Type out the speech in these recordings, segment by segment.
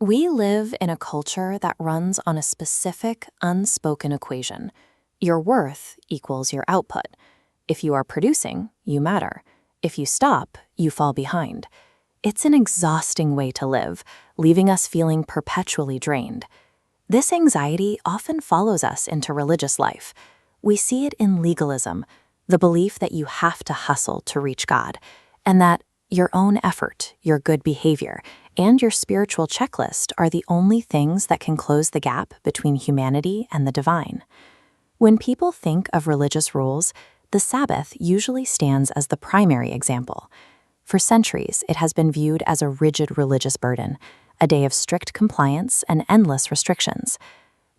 We live in a culture that runs on a specific, unspoken equation. Your worth equals your output. If you are producing, you matter. If you stop, you fall behind. It's an exhausting way to live, leaving us feeling perpetually drained. This anxiety often follows us into religious life. We see it in legalism, the belief that you have to hustle to reach God, and that your own effort, your good behavior, and your spiritual checklist are the only things that can close the gap between humanity and the divine. When people think of religious rules, the Sabbath usually stands as the primary example. For centuries, it has been viewed as a rigid religious burden, a day of strict compliance and endless restrictions.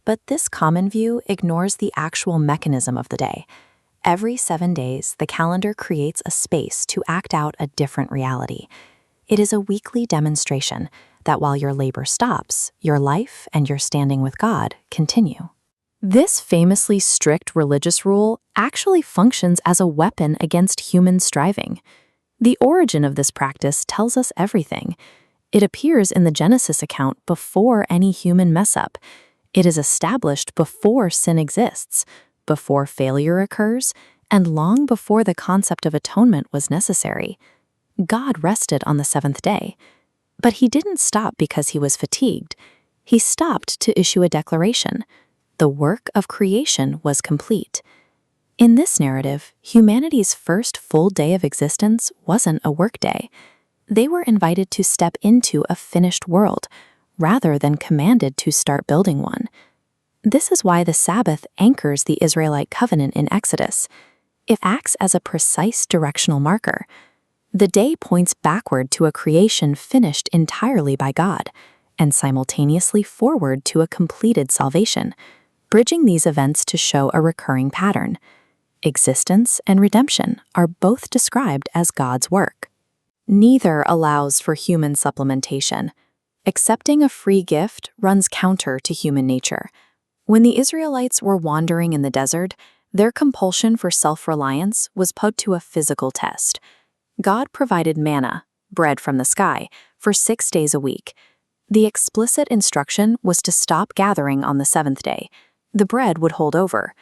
But this common view ignores the actual mechanism of the day. Every 7 days, the calendar creates a space to act out a different reality. It is a weekly demonstration that while your labor stops, your life and your standing with God continue. This famously strict religious rule actually functions as a weapon against human striving. The origin of this practice tells us everything. It appears in the Genesis account before any human mess-up. It is established before sin exists, before failure occurs, and long before the concept of atonement was necessary. God rested on the seventh day. But he didn't stop because he was fatigued. He stopped to issue a declaration. The work of creation was complete. In this narrative, humanity's first full day of existence wasn't a work day. They were invited to step into a finished world, rather than commanded to start building one. This is why the Sabbath anchors the Israelite covenant in Exodus. It acts as a precise directional marker. The day points backward to a creation finished entirely by God, and simultaneously forward to a completed salvation, bridging these events to show a recurring pattern. Existence and redemption are both described as God's work. Neither allows for human supplementation. Accepting a free gift runs counter to human nature. When the Israelites were wandering in the desert, their compulsion for self-reliance was put to a physical test. God provided manna, bread from the sky, for 6 days a week. The explicit instruction was to stop gathering on the seventh day. The bread would hold over.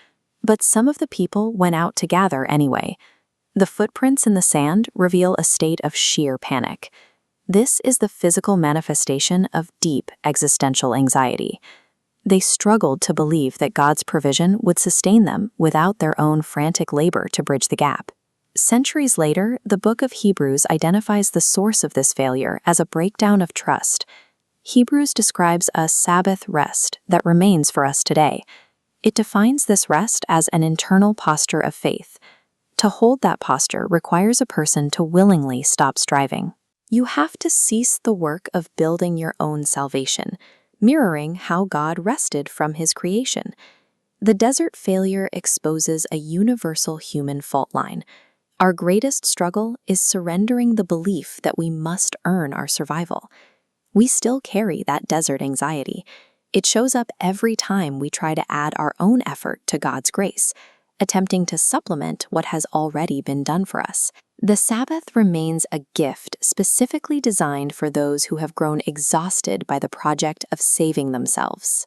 But some of the people went out to gather anyway. The footprints in the sand reveal a state of sheer panic. This is the physical manifestation of deep existential anxiety. They struggled to believe that God's provision would sustain them without their own frantic labor to bridge the gap. Centuries later, the book of Hebrews identifies the source of this failure as a breakdown of trust. Hebrews describes a Sabbath rest that remains for us today. It defines this rest as an internal posture of faith. To hold that posture requires a person to willingly stop striving. You have to cease the work of building your own salvation, mirroring how God rested from his creation. The desert failure exposes a universal human fault line. Our greatest struggle is surrendering the belief that we must earn our survival. We still carry that desert anxiety. It shows up every time we try to add our own effort to God's grace, attempting to supplement what has already been done for us. The Sabbath remains a gift specifically designed for those who have grown exhausted by the project of saving themselves.